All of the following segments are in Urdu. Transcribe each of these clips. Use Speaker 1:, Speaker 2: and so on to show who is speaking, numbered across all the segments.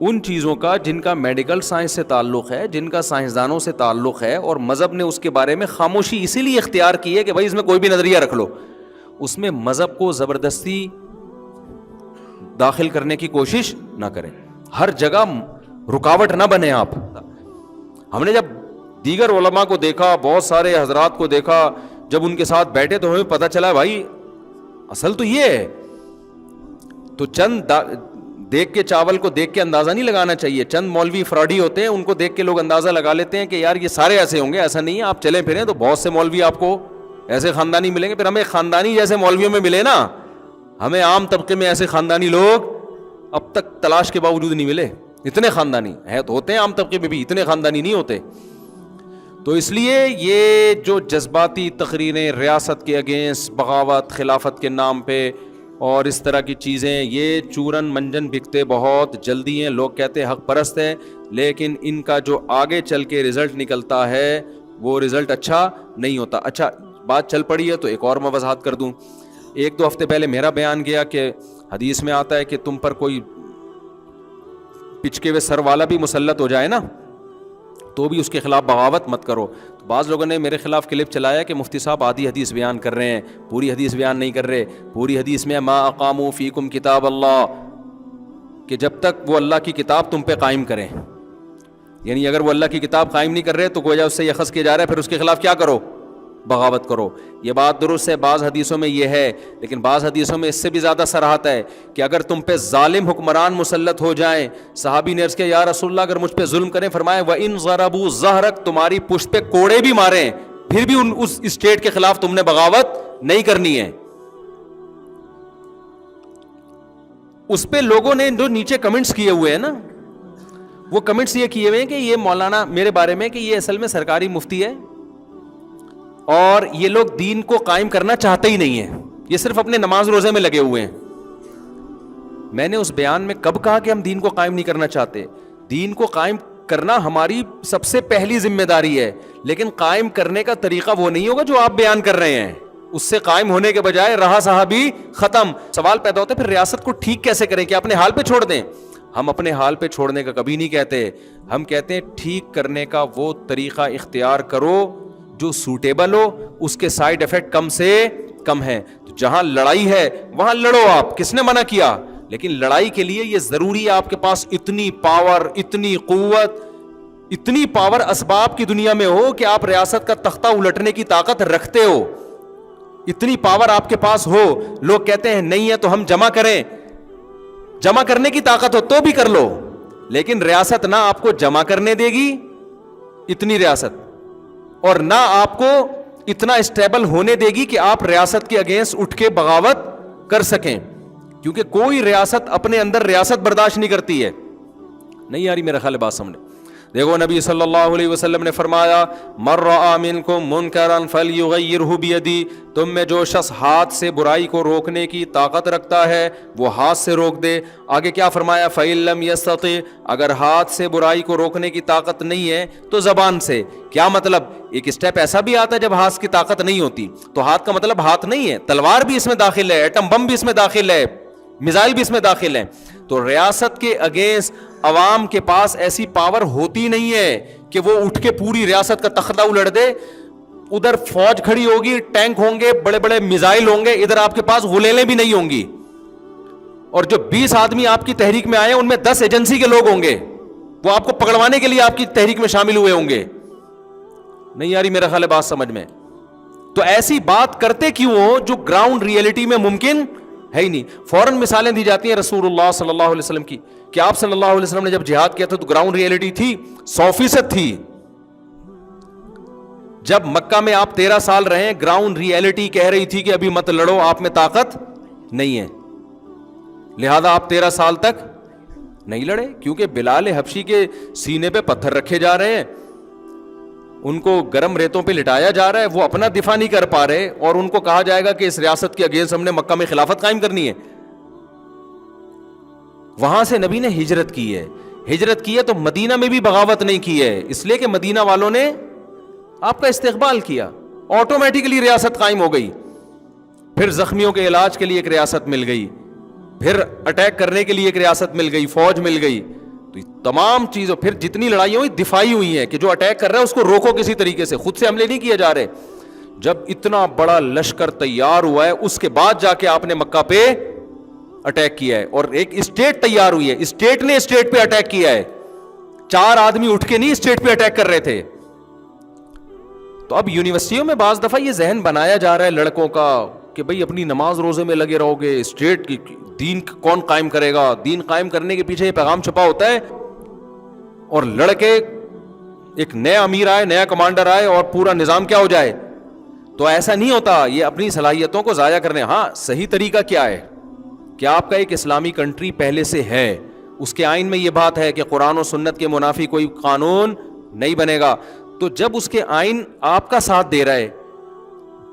Speaker 1: ان چیزوں کا جن کا میڈیکل سائنس سے تعلق ہے, جن کا سائنسدانوں سے تعلق ہے, اور مذہب نے اس کے بارے میں خاموشی اسی لیے اختیار کی ہے کہ بھائی اس میں کوئی بھی نظریہ رکھ لو, اس میں مذہب کو زبردستی داخل کرنے کی کوشش نہ کریں, ہر جگہ رکاوٹ نہ بنے آپ. ہم نے جب دیگر علماء کو دیکھا, بہت سارے حضرات کو دیکھا, جب ان کے ساتھ بیٹھے تو ہمیں پتہ چلا بھائی اصل تو یہ ہے. تو چند دیکھ کے چاول کو دیکھ کے اندازہ نہیں لگانا چاہیے. چند مولوی فراڈی ہوتے ہیں, ان کو دیکھ کے لوگ اندازہ لگا لیتے ہیں کہ یار یہ سارے ایسے ہوں گے. ایسا نہیں ہے, آپ چلیں پھریں تو بہت سے مولوی آپ کو ایسے خاندانی ملیں گے. پھر ہمیں خاندانی جیسے مولویوں میں ملے نا, ہمیں عام طبقے میں ایسے خاندانی لوگ اب تک تلاش کے باوجود نہیں ملے. اتنے خاندانی ہے تو ہوتے ہیں عام طبقے میں بھی, اتنے خاندانی نہیں ہوتے. تو اس لیے یہ جو جذباتی تقریریں ریاست کے اگینسٹ, بغاوت, خلافت کے نام پہ اور اس طرح کی چیزیں, یہ چورن منجن بکتے بہت جلدی ہیں. لوگ کہتے ہیں حق پرست ہے, لیکن ان کا جو آگے چل کے رزلٹ نکلتا ہے وہ رزلٹ اچھا نہیں ہوتا. اچھا بات چل پڑی ہے تو ایک اور میں وضاحت کر دوں. 1-2 ہفتے پہلے میرا بیان گیا کہ حدیث میں آتا ہے کہ تم پر کوئی پچکے ہوئے سر والا بھی مسلط ہو جائے نا تو بھی اس کے خلاف بغاوت مت کرو. تو بعض لوگوں نے میرے خلاف کلپ چلایا کہ مفتی صاحب آدھی حدیث بیان کر رہے ہیں, پوری حدیث بیان نہیں کر رہے. پوری حدیث میں ما اقاموا فیکم کتاب اللہ, کہ جب تک وہ اللہ کی کتاب تم پہ قائم کریں, یعنی اگر وہ اللہ کی کتاب قائم نہیں کر رہے تو گویا اس سے یہ اخذ کیا جا رہا ہے پھر اس کے خلاف کیا کرو, بغاوت کرو. یہ بات درست ہے, بعض حدیثوں میں یہ ہے, لیکن بعض حدیثوں میں اس سے بھی زیادہ صراحت ہے کہ اگر تم پہ ظالم حکمران مسلط ہو جائیں. صحابی نے عرض کیا یا رسول اللہ اگر مجھ پہ ظلم کریں, فرمایا وَإِن ضَرَبُوا ظَهْرَكَ, تمہاری پشت پہ کوڑے بھی ماریں پھر بھی اس اسٹیٹ کے خلاف تم نے بغاوت نہیں کرنی ہے. اس پہ لوگوں نے جو نیچے کمنٹس کیے ہوئے ہیں نا, وہ کمنٹس یہ کیے ہوئے ہیں کہ یہ مولانا میرے بارے میں کہ یہ اصل میں سرکاری مفتی ہے اور یہ لوگ دین کو قائم کرنا چاہتے ہی نہیں ہیں, یہ صرف اپنے نماز روزے میں لگے ہوئے ہیں. میں نے اس بیان میں کب کہا کہ ہم دین کو قائم نہیں کرنا چاہتے؟ دین کو قائم کرنا ہماری سب سے پہلی ذمہ داری ہے, لیکن قائم کرنے کا طریقہ وہ نہیں ہوگا جو آپ بیان کر رہے ہیں. اس سے قائم ہونے کے بجائے رہا صحابی ختم. سوال پیدا ہوتا ہے پھر ریاست کو ٹھیک کیسے کریں, کہ اپنے حال پہ چھوڑ دیں؟ ہم اپنے حال پہ چھوڑنے کا کبھی نہیں کہتے. ہم کہتے ہیں ٹھیک کرنے کا وہ طریقہ اختیار کرو جو سوٹیبل ہو, اس کے سائیڈ افیکٹ کم سے کم ہے. تو جہاں لڑائی ہے وہاں لڑو آپ, کس نے منع کیا؟ لیکن لڑائی کے لیے یہ ضروری ہے آپ کے پاس اتنی پاور, اتنی قوت, اتنی پاور اسباب کی دنیا میں ہو کہ آپ ریاست کا تختہ الٹنے کی طاقت رکھتے ہو, اتنی پاور آپ کے پاس ہو. لوگ کہتے ہیں نہیں ہے تو ہم جمع کریں, جمع کرنے کی طاقت ہو تو بھی کر لو, لیکن ریاست نہ آپ کو جمع کرنے دے گی اتنی ریاست, اور نہ آپ کو اتنا اسٹیبل ہونے دے گی کہ آپ ریاست کے اگینسٹ اٹھ کے بغاوت کر سکیں, کیونکہ کوئی ریاست اپنے اندر ریاست برداشت نہیں کرتی ہے. نہیں آ رہی میرا خیال ہے بات سمجھنے. دیکھو نبی صلی اللہ علیہ وسلم نے فرمایا من رأى منکم منکرا فلیغیرہ بیدی, تم میں جو شخص ہاتھ سے برائی کو روکنے کی طاقت رکھتا ہے وہ ہاتھ سے روک دے. آگے کیا فرمایا فإن لم یستطع, اگر ہاتھ سے برائی کو روکنے کی طاقت نہیں ہے تو زبان سے. کیا مطلب؟ ایک اسٹیپ ایسا بھی آتا ہے جب ہاتھ کی طاقت نہیں ہوتی, تو ہاتھ کا مطلب ہاتھ نہیں ہے, تلوار بھی اس میں داخل ہے, ایٹم بم بھی اس میں داخل ہے, میزائل بھی اس میں داخل ہے. تو ریاست کے اگینسٹ عوام کے پاس ایسی پاور ہوتی نہیں ہے کہ وہ اٹھ کے پوری ریاست کا تختہ الٹ دے. ادھر فوج کھڑی ہوگی, ٹینک ہوں گے, بڑے بڑے میزائل ہوں گے, ادھر آپ کے پاس غلیلیں بھی نہیں ہوں گی. اور جو 20 آدمی آپ کی تحریک میں آئے ان میں 10 ایجنسی کے لوگ ہوں گے, وہ آپ کو پکڑوانے کے لیے آپ کی تحریک میں شامل ہوئے ہوں گے. نہیں یاری میرا خیال ہے بات سمجھ میں. تو ایسی بات کرتے کیوں ہو جو گراؤنڈ ریئلٹی میں ممکن ہے ہی نہیں. فوراً مثالیں دی جاتی ہیں رسول اللہ صلی اللہ علیہ وسلم کی کہ آپ صلی اللہ علیہ وسلم نے جب جہاد کیا تھا تو گراؤنڈ ریئلٹی تھی 100% تھی. جب مکہ میں آپ 13 سال رہے, گراؤنڈ ریئلٹی کہہ رہی تھی کہ ابھی مت لڑو, آپ میں طاقت نہیں ہے, لہذا آپ 13 سال تک نہیں لڑے. کیونکہ بلال حبشی کے سینے پہ پتھر رکھے جا رہے ہیں, ان کو گرم ریتوں پہ لٹایا جا رہا ہے, وہ اپنا دفاع نہیں کر پا رہے, اور ان کو کہا جائے گا کہ اس ریاست کے اگینسٹ ہم نے مکہ میں خلافت قائم کرنی ہے. وہاں سے نبی نے ہجرت کی ہے. ہجرت کی ہے تو مدینہ میں بھی بغاوت نہیں کی ہے, اس لیے کہ مدینہ والوں نے آپ کا استقبال کیا, آٹومیٹکلی ریاست قائم ہو گئی. پھر زخمیوں کے علاج کے لیے ایک ریاست مل گئی, پھر اٹیک کرنے کے لیے ایک ریاست مل گئی, فوج مل گئی. تو تمام چیزوں پھر جتنی لڑائیاں ہوئی دفاعی ہوئی ہیں کہ جو اٹیک کر رہا ہے اس کو روکو کسی طریقے سے, خود سے حملے نہیں کیے جا رہے. جب اتنا بڑا لشکر تیار ہوا ہے اس کے بعد جا کے آپ نے مکہ پہ اٹیک کیا ہے, اور ایک اسٹیٹ تیار ہوئی ہے, اسٹیٹ نے اسٹیٹ پہ اٹیک کیا ہے, 4 آدمی اٹھ کے نہیں اسٹیٹ پہ اٹیک کر رہے تھے. تو اب یونیورسٹیوں میں بعض دفعہ یہ ذہن بنایا جا رہا ہے لڑکوں کا کہ بھئی اپنی نماز روزے میں لگے رہو گے, اسٹیٹ کی دین کون قائم کرے گا, دین قائم کرنے کے پیچھے یہ پیغام چھپا ہوتا ہے. اور لڑکے ایک نیا امیر آئے, نیا کمانڈر آئے اور پورا نظام کیا ہو جائے. تو ایسا نہیں ہوتا, یہ اپنی صلاحیتوں کو ضائع کرنے. ہاں صحیح طریقہ کیا ہے کہ آپ کا ایک اسلامی کنٹری پہلے سے ہے, اس کے آئین میں یہ بات ہے کہ قرآن و سنت کے منافی کوئی قانون نہیں بنے گا. تو جب اس کے آئین آپ کا ساتھ دے رہا ہے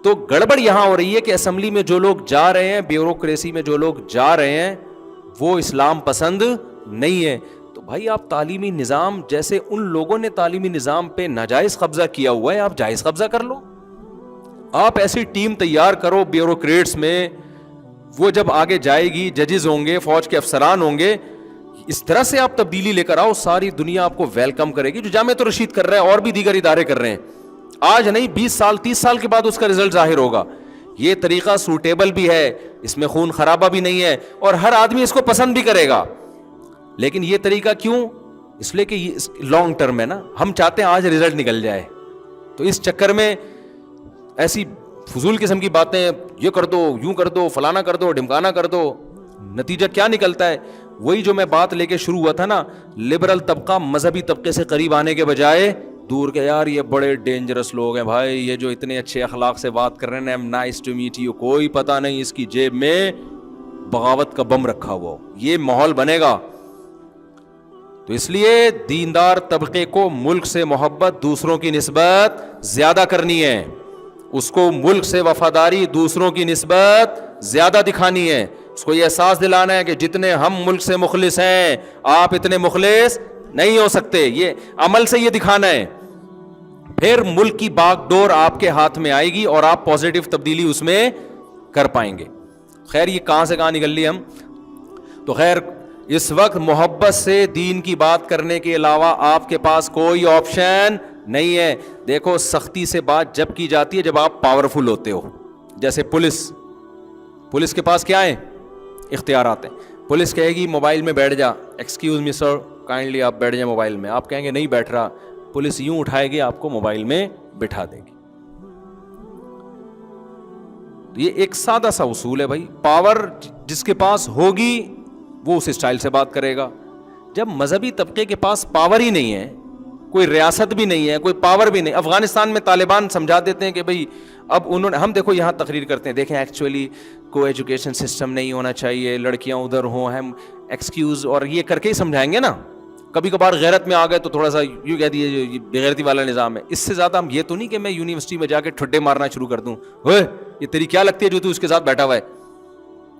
Speaker 1: تو گڑبڑ یہاں ہو رہی ہے کہ اسمبلی میں جو لوگ جا رہے ہیں, بیوروکریسی میں جو لوگ جا رہے ہیں وہ اسلام پسند نہیں ہے. تو بھائی آپ تعلیمی نظام, جیسے ان لوگوں نے تعلیمی نظام پہ ناجائز قبضہ کیا ہوا ہے, آپ جائز قبضہ کر لو. آپ ایسی ٹیم تیار کرو بیوروکریٹس میں, وہ جب آگے جائے گی, ججز ہوں گے, فوج کے افسران ہوں گے, اس طرح سے آپ تبدیلی لے کر آؤ, ساری دنیا آپ کو ویلکم کرے گی. جو جامعۃ الرشید کر رہا ہے اور بھی دیگر ادارے کر رہے ہیں, آج نہیں 20 سال 30 سال کے بعد اس کا رزلٹ ظاہر ہوگا. یہ طریقہ سوٹیبل بھی ہے, اس میں خون خرابہ بھی نہیں ہے, اور ہر آدمی اس کو پسند بھی کرے گا. لیکن یہ طریقہ کیوں؟ اس لیے کہ یہ لانگ ٹرم ہے نا, ہم چاہتے ہیں آج رزلٹ نکل جائے. تو اس چکر میں ایسی فضول قسم کی باتیں, یہ کر دو, یوں کر دو, فلانا کر دو, ڈھمکانا کر دو, نتیجہ کیا نکلتا ہے؟ وہی جو میں بات لے کے شروع ہوا تھا نا, لبرل طبقہ مذہبی طبقے سے قریب آنے کے بجائے دور کے, یار یہ بڑے ڈینجرس لوگ ہیں بھائی, یہ جو اتنے اچھے اخلاق سے بات کر رہے ہیں, نائس ٹو میٹ یو, کوئی پتہ نہیں اس کی جیب میں بغاوت کا بم رکھا ہوا ہو, یہ ماحول بنے گا. تو اس لیے دیندار طبقے کو ملک سے محبت دوسروں کی نسبت زیادہ کرنی ہے, اس کو ملک سے وفاداری دوسروں کی نسبت زیادہ دکھانی ہے, اس کو یہ احساس دلانا ہے کہ جتنے ہم ملک سے مخلص ہیں آپ اتنے مخلص نہیں ہو سکتے. یہ عمل سے یہ دکھانا ہے, پھر ملک کی باغ ڈور آپ کے ہاتھ میں آئے گی اور آپ پازیٹیو تبدیلی اس میں کر پائیں گے. خیر یہ کہاں سے کہاں نکل لی ہم. تو خیر اس وقت محبت سے دین کی بات کرنے کے علاوہ آپ کے پاس کوئی آپشن نہیں ہے. دیکھو سختی سے بات جب کی جاتی ہے جب آپ پاورفل ہوتے ہو. جیسے پولیس کے پاس کیا ہے؟ اختیارات ہیں. پولیس کہے گی موبائل میں بیٹھ جا, ایکسکیوز می سر کائنڈلی آپ بیٹھ جائیں موبائل میں, آپ کہیں گے نہیں بیٹھ رہا, پولیس یوں اٹھائے گی آپ کو موبائل میں بٹھا دے گی. یہ ایک سادہ سا اصول ہے بھائی, پاور جس کے پاس ہوگی وہ اس اسٹائل سے بات کرے گا. جب مذہبی طبقے کے پاس پاور ہی نہیں ہے, کوئی ریاست بھی نہیں ہے, کوئی پاور بھی نہیں. افغانستان میں طالبان سمجھا دیتے ہیں کہ بھئی اب انہوں نے, ہم دیکھو یہاں تقریر کرتے ہیں, دیکھیں ایکچولی کو ایجوکیشن سسٹم نہیں ہونا چاہیے, لڑکیاں ادھر ہوں, ہم ایکسکیوز اور یہ کر کے ہی سمجھائیں گے نا. کبھی کبھار غیرت میں آ گئے تو تھوڑا سا یوں کہہ دیے یہ بغیرتی والا نظام ہے. اس سے زیادہ ہم یہ تو نہیں کہ میں یونیورسٹی میں جا کے ٹھڈے مارنا شروع کر دوں, اوے یہ تیری کیا لگتی ہے جو تو اس کے ساتھ بیٹھا ہوا ہے.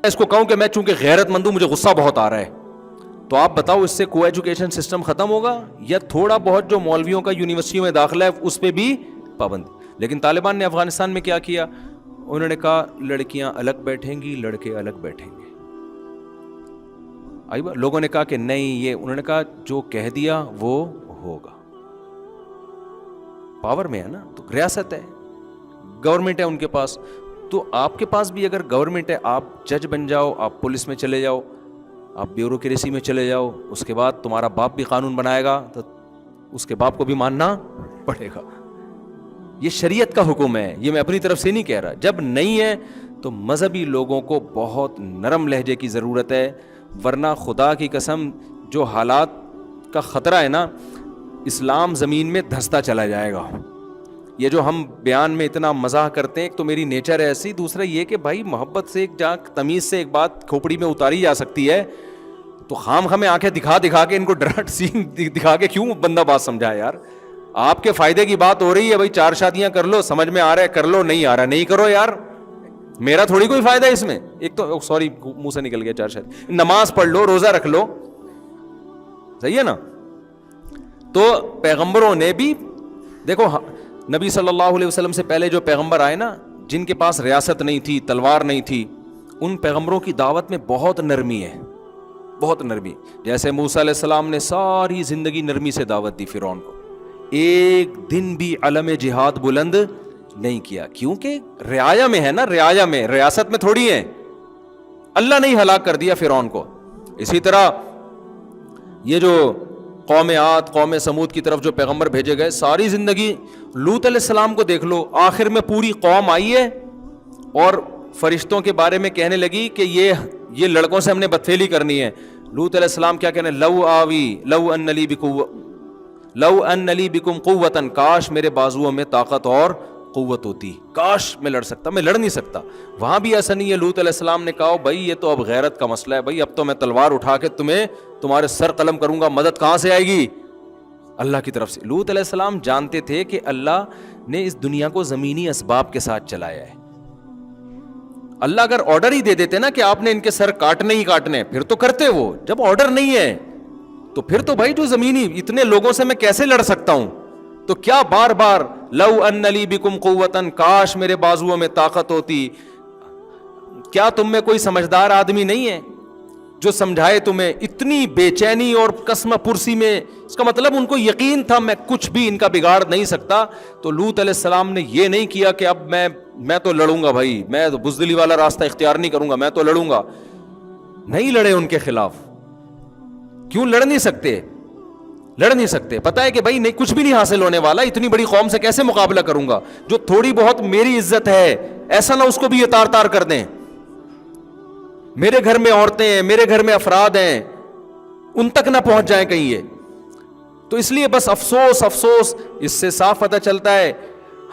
Speaker 1: اس کو کہوں کہ میں چونکہ غیرت مند ہوں مجھے غصہ بہت آ رہا ہے. تو آپ بتاؤ اس سے کو ایجوکیشن سسٹم ختم ہوگا یا تھوڑا بہت جو مولویوں کا یونیورسٹیوں میں داخلہ ہے اس پہ بھی پابندی. لیکن طالبان نے افغانستان میں کیا کیا, انہوں نے کہا لڑکیاں الگ بیٹھیں گی, لڑکے الگ بیٹھیں گے. لوگوں نے کہا کہ نہیں, یہ انہوں نے کہا جو کہہ دیا وہ ہوگا. پاور میں ہے نا, تو ریاست ہے, گورنمنٹ ہے ان کے پاس. تو آپ کے پاس بھی اگر گورنمنٹ ہے, آپ جج بن جاؤ, آپ پولیس میں چلے جاؤ, آپ بیوروکریسی میں چلے جاؤ, اس کے بعد تمہارا باپ بھی قانون بنائے گا تو اس کے باپ کو بھی ماننا پڑے گا. یہ شریعت کا حکم ہے, یہ میں اپنی طرف سے نہیں کہہ رہا. جب نہیں ہے تو مذہبی لوگوں کو بہت نرم لہجے کی ضرورت ہے, ورنہ خدا کی قسم جو حالات کا خطرہ ہے نا, اسلام زمین میں دھستا چلا جائے گا. یہ جو ہم بیان میں اتنا مزاح کرتے ہیں, ایک تو میری نیچر ہے ایسی, دوسرا یہ کہ بھائی محبت سے ایک تمیز سے ایک بات کھوپڑی میں اتاری جا سکتی ہے, تو خام خامے آنکھیں دکھا کے ان کو ڈرٹ سین دکھا کے کیوں بندہ بات سمجھائے یار. آپ کے فائدے کی بات ہو رہی ہے بھائی, 4 شادیاں کر لو, سمجھ میں آ رہا ہے کر لو, نہیں آ رہا نہیں کرو یار, میرا تھوڑی کوئی فائدہ ہے اس میں. ایک تو سوری منہ سے نکل گیا 4 شادی, نماز پڑھ لو, روزہ رکھ لو, صحیح ہے نا. تو پیغمبروں نے بھی دیکھو, نبی صلی اللہ علیہ وسلم سے پہلے جو پیغمبر آئے نا, جن کے پاس ریاست نہیں تھی, تلوار نہیں تھی, ان پیغمبروں کی دعوت میں بہت نرمی ہے. بہت نرمی. جیسے موسیٰ علیہ السلام نے ساری زندگی نرمی سے دعوت دی فرعون کو, ایک دن بھی علم جہاد بلند نہیں کیا, کیونکہ رعایا میں ہے نا, رعایا میں, ریاست میں تھوڑی ہے. اللہ نے ہی ہلاک کر دیا فرعون کو. اسی طرح یہ جو قوم عاد, قوم سمود کی طرف جو پیغمبر بھیجے گئے, ساری زندگی لوط علیہ السلام کو دیکھ لو, آخر میں پوری قوم آئی ہے اور فرشتوں کے بارے میں کہنے لگی کہ یہ لڑکوں سے ہم نے بدفعلی کرنی ہے. لوط علیہ السلام کیا کہنے, لو ان لی بکم قوتا, کاش میرے بازوؤں میں طاقت اور قوت ہوتی, کاش میں لڑ سکتا, میں لڑ نہیں سکتا. وہاں بھی ایسا نہیں ہے. لوط علیہ السلام نے کہا بھائی یہ تو اب غیرت کا مسئلہ ہے, بھائی اب تو میں تلوار اٹھا کے تمہارے سر قلم کروں گا, مدد کہاں سے آئے گی؟ اللہ کی طرف سے. لوط علیہ السلام جانتے تھے کہ اللہ نے اس دنیا کو زمینی اسباب کے ساتھ چلایا ہے. اللہ اگر آرڈر ہی دے دیتے نا کہ آپ نے ان کے سر کاٹنے ہی کاٹنے, پھر تو کرتے وہ. جب آرڈر نہیں ہے تو پھر تو بھائی جو زمینی اتنے لوگوں سے میں کیسے لڑ سکتا ہوں؟ تو کیا بار بار لو ان لی بکم قوتا, کاش میرے بازوؤں میں طاقت ہوتی. کیا تم میں کوئی سمجھدار آدمی نہیں ہے جو سمجھائے تمہیں؟ اتنی بے چینی اور قسم پرسی میں, اس کا مطلب ان کو یقین تھا میں کچھ بھی ان کا بگاڑ نہیں سکتا. تو لوط علیہ السلام نے یہ نہیں کیا کہ اب میں تو لڑوں گا بھائی, میں تو بزدلی والا راستہ اختیار نہیں کروں گا, میں تو لڑوں گا. نہیں لڑے ان کے خلاف. کیوں لڑ نہیں سکتے؟ لڑ نہیں سکتے, پتہ ہے کہ بھائی نہیں, کچھ بھی نہیں حاصل ہونے والا, اتنی بڑی قوم سے کیسے مقابلہ کروں گا؟ جو تھوڑی بہت میری عزت ہے ایسا نہ اس کو بھی یہ تار تار کر دیں. میرے گھر میں عورتیں ہیں, میرے گھر میں افراد ہیں, ان تک نہ پہنچ جائیں کہیں یہ. تو اس لیے بس افسوس افسوس. اس سے صاف پتہ چلتا ہے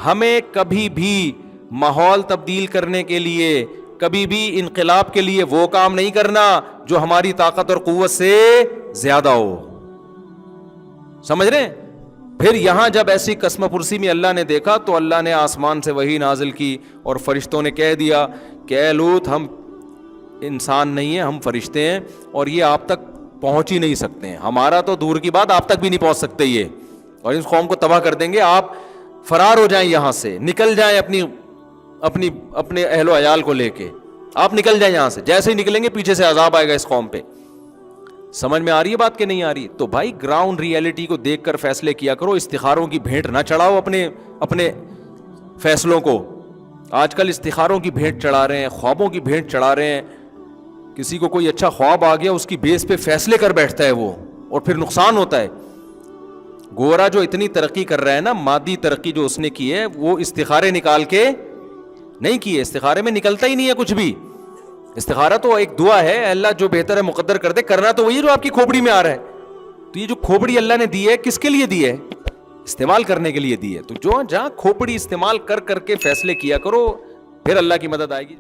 Speaker 1: ہمیں کبھی بھی ماحول تبدیل کرنے کے لیے, کبھی بھی انقلاب کے لیے وہ کام نہیں کرنا جو ہماری طاقت اور قوت سے زیادہ ہو. سمجھ رہے ہیں؟ پھر یہاں جب ایسی قسم پرسی میں اللہ نے دیکھا تو اللہ نے آسمان سے وحی نازل کی اور فرشتوں نے کہہ دیا کہ اے لوط, ہم انسان نہیں ہیں, ہم فرشتے ہیں, اور یہ آپ تک پہنچ ہی نہیں سکتے ہیں. ہمارا تو دور کی بات, آپ تک بھی نہیں پہنچ سکتے یہ, اور اس قوم کو تباہ کر دیں گے. آپ فرار ہو جائیں یہاں سے, نکل جائیں اپنے اہل و عیال کو لے کے, آپ نکل جائیں یہاں سے. جیسے ہی نکلیں گے پیچھے سے عذاب آئے گا اس قوم پہ. سمجھ میں آ رہی ہے بات کہ نہیں آ رہی؟ تو بھائی گراؤنڈ ریئلٹی کو دیکھ کر فیصلے کیا کرو, استخاروں کی بھیٹ نہ چڑھاؤ اپنے فیصلوں کو. آج کل استخاروں کی بھیٹ چڑھا رہے ہیں, خوابوں کی بھیٹ چڑھا رہے ہیں. کسی کو کوئی اچھا خواب آ گیا, اس کی بیس پہ فیصلے کر بیٹھتا ہے وہ, اور پھر نقصان ہوتا ہے. گورا جو اتنی ترقی کر رہا ہے نا, مادی ترقی جو اس نے کی ہے, وہ استخارے نکال کے نہیں کی ہے. استخارے میں نکلتا ہی نہیں ہے کچھ بھی. استخارہ تو ایک دعا ہے, اللہ جو بہتر ہے مقدر کر دے, کرنا تو وہی جو آپ کی کھوپڑی میں آ رہا ہے. تو یہ جو کھوپڑی اللہ نے دی ہے, کس کے لیے دی ہے؟ استعمال کرنے کے لیے دی ہے. تو جو جہاں کھوپڑی استعمال کر کے فیصلے کیا کرو, پھر اللہ کی مدد آئے گی.